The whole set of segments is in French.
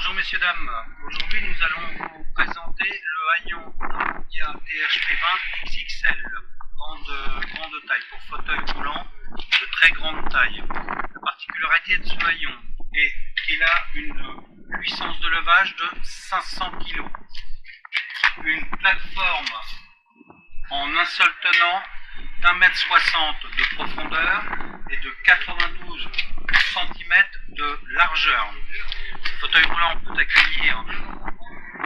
Bonjour messieurs dames, aujourd'hui nous allons vous présenter le haillon Nandia DHP20 XXL, grande taille, pour fauteuil roulant de très grande taille. La particularité de ce haillon est qu'il a une puissance de levage de 500 kg, une plateforme en un seul tenant d'1,60 m de profondeur et de 92 cm de largeur. Le fauteuil roulant peut accueillir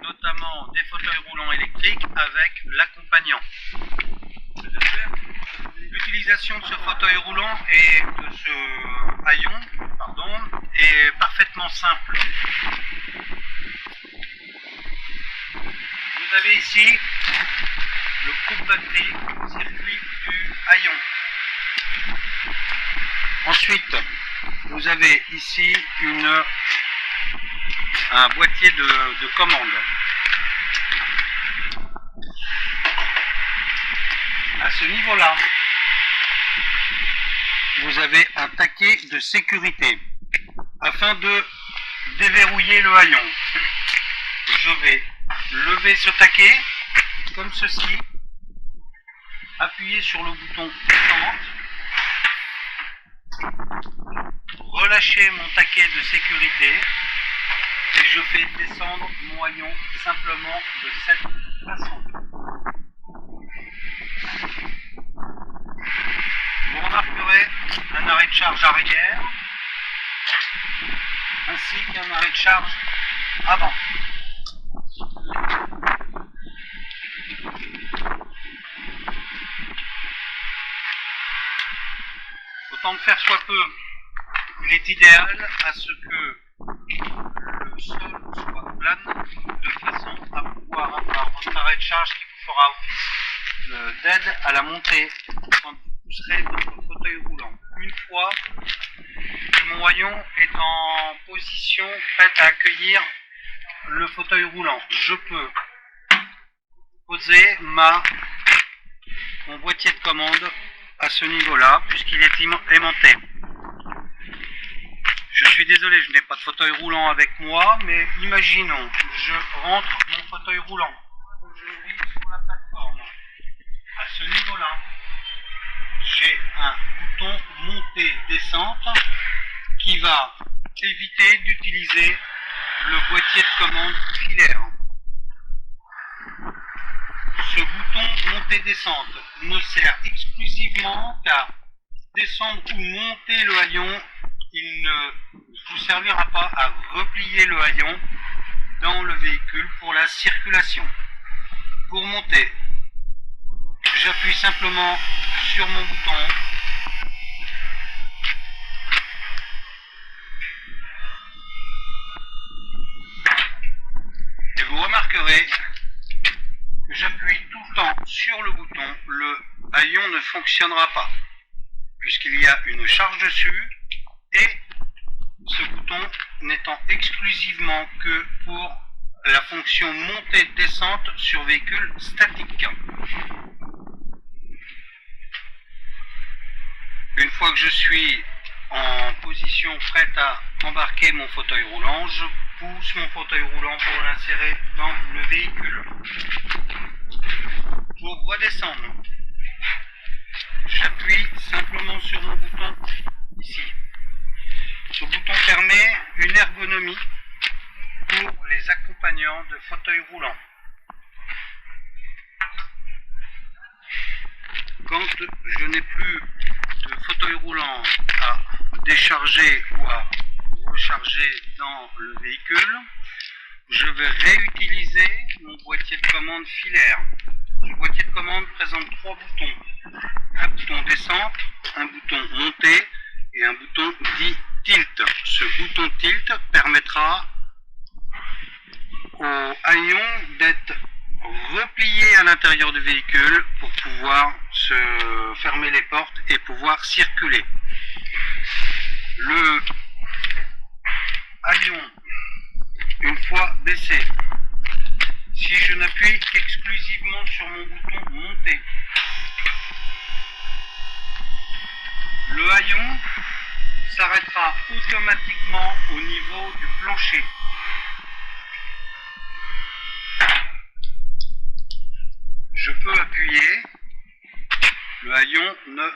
notamment des fauteuils roulants électriques avec l'accompagnant. L'utilisation de ce fauteuil roulant et de ce haillon est parfaitement simple. Vous avez ici le coupe-batterie circuit du haillon. Ensuite, vous avez ici un boîtier de commande. À ce niveau-là, vous avez un taquet de sécurité. Afin de déverrouiller le haillon, je vais lever ce taquet comme ceci, appuyer sur le bouton descente, relâcher mon taquet de sécurité et je fais descendre mon haillon simplement de cette façon. Vous remarquerez un arrêt de charge arrière ainsi qu'un arrêt de charge avant. Autant de faire soit peu, il est idéal à ce que le sol soit plane de façon à pouvoir avoir votre arrêt de charge qui vous fera office d'aide à la montée quand vous pousserez votre fauteuil roulant. Une fois que mon haillon est en position prête à accueillir le fauteuil roulant, je peux poser mon boîtier de commande à ce niveau-là, puisqu'il est aimanté. Je suis désolé, je n'ai pas de fauteuil roulant avec moi, mais imaginons, je rentre mon fauteuil roulant, je vis sur la plateforme. À ce niveau-là, j'ai un bouton montée-descente qui va éviter d'utiliser le boîtier de commande filaire. Ce bouton montée-descente ne sert exclusivement qu'à descendre ou monter le haillon. Il ne vous servira pas à replier le haillon dans le véhicule pour la circulation. Pour monter, j'appuie simplement sur mon bouton et vous remarquerez que j'appuie tout le temps sur le bouton, le haillon ne fonctionnera pas puisqu'il y a une charge dessus et ce bouton n'étant exclusivement que pour la fonction montée-descente sur véhicule statique. Une fois que je suis en position prête à embarquer mon fauteuil roulant, je pousse mon fauteuil roulant pour l'insérer dans le véhicule. Pour redescendre, j'appuie simplement sur mon bouton ici. Ce bouton permet une ergonomie pour les accompagnants de fauteuils roulants. Quand je n'ai plus de fauteuil roulant à décharger ou à recharger dans le véhicule, je vais réutiliser mon boîtier de commande filaire. Ce boîtier de commande présente trois boutons. Un bouton descente, un bouton montée et un bouton dit tilt. Ce bouton tilt permettra au haillon d'être replié à l'intérieur du véhicule pour pouvoir se fermer les portes et pouvoir circuler. Le haillon, une fois baissé, si je n'appuie qu'exclusivement sur mon bouton monter, le haillon s'arrêtera automatiquement au niveau du plancher. peu appuyer, le haillon ne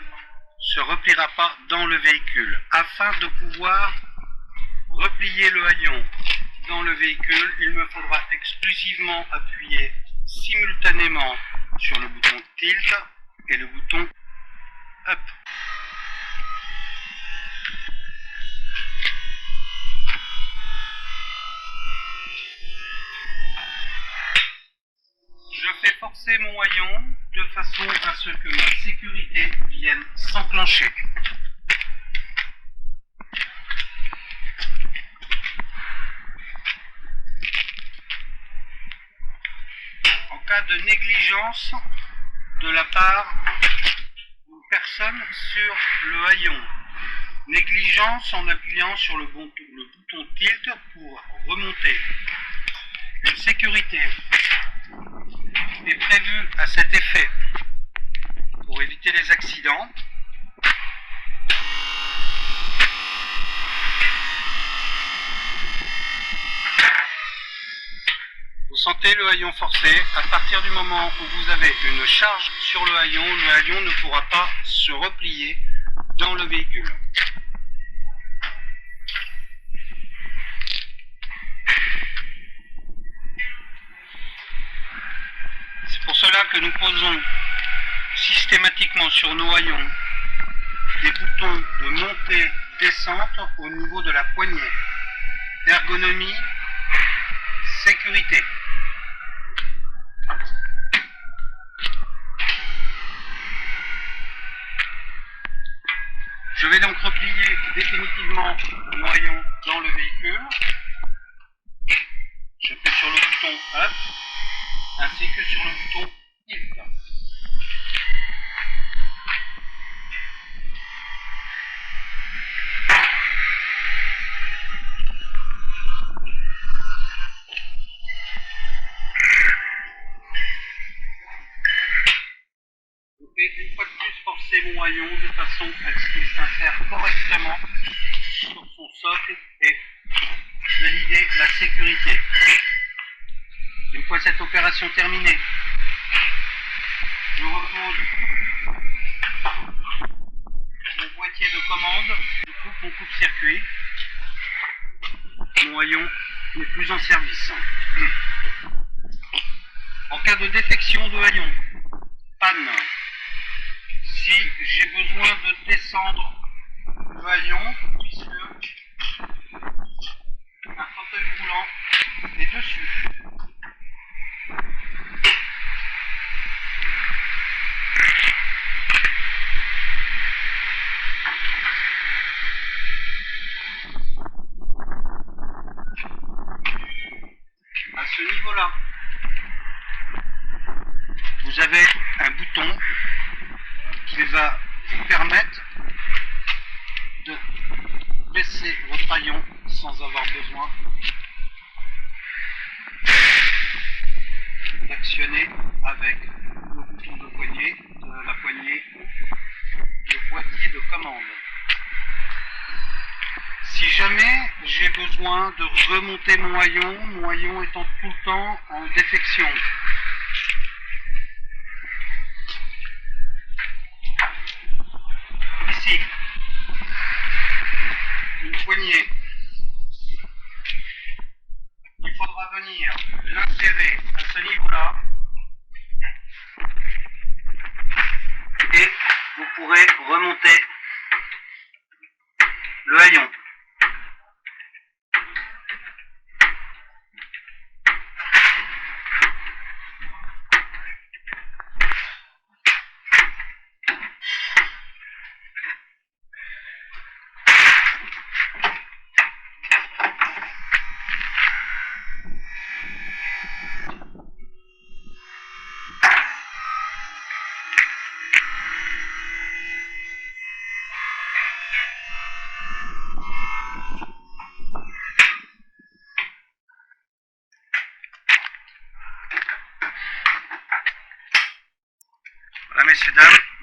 se repliera pas dans le véhicule. Afin de pouvoir replier le haillon dans le véhicule, il me faudra exclusivement appuyer simultanément sur le bouton Tilt et le bouton Up. Je fais forcer mon haillon de façon à ce que ma sécurité vienne s'enclencher. En cas de négligence de la part d'une personne sur le haillon, négligence en appuyant sur le bouton Tilt pour remonter. Une sécurité est prévue à cet effet pour éviter les accidents. Vous sentez le haillon forcé. À partir du moment où vous avez une charge sur le haillon ne pourra pas se replier dans le véhicule. C'est pour cela que nous posons systématiquement sur nos haillons des boutons de montée-descente au niveau de la poignée. Ergonomie, sécurité. Je vais donc replier définitivement mon haillon dans le véhicule. Je fais sur le bouton Up ainsi que sur le bouton Tilt. Je fais une fois de plus forcer mon haillon de façon à ce qu'il s'insère correctement sur son socle et valider la sécurité. Une fois cette opération terminée, je repose mon boîtier de commande, je coupe mon coupe-circuit. Mon haillon n'est plus en service. En cas de défection de haillon, panne, si j'ai besoin de descendre le haillon, puisque un fauteuil roulant est dessus. À ce niveau-là, vous avez un bouton qui va vous permettre de baisser votre haillon sans avoir besoin d'actionner avec le bouton de poignée, de la poignée, le boîtier de commande. Si jamais j'ai besoin de remonter mon haillon étant tout le temps en défection, ici, une poignée, il faudra venir l'insérer à ce niveau-là et vous pourrez remonter le haillon. Voilà, messieurs, dames.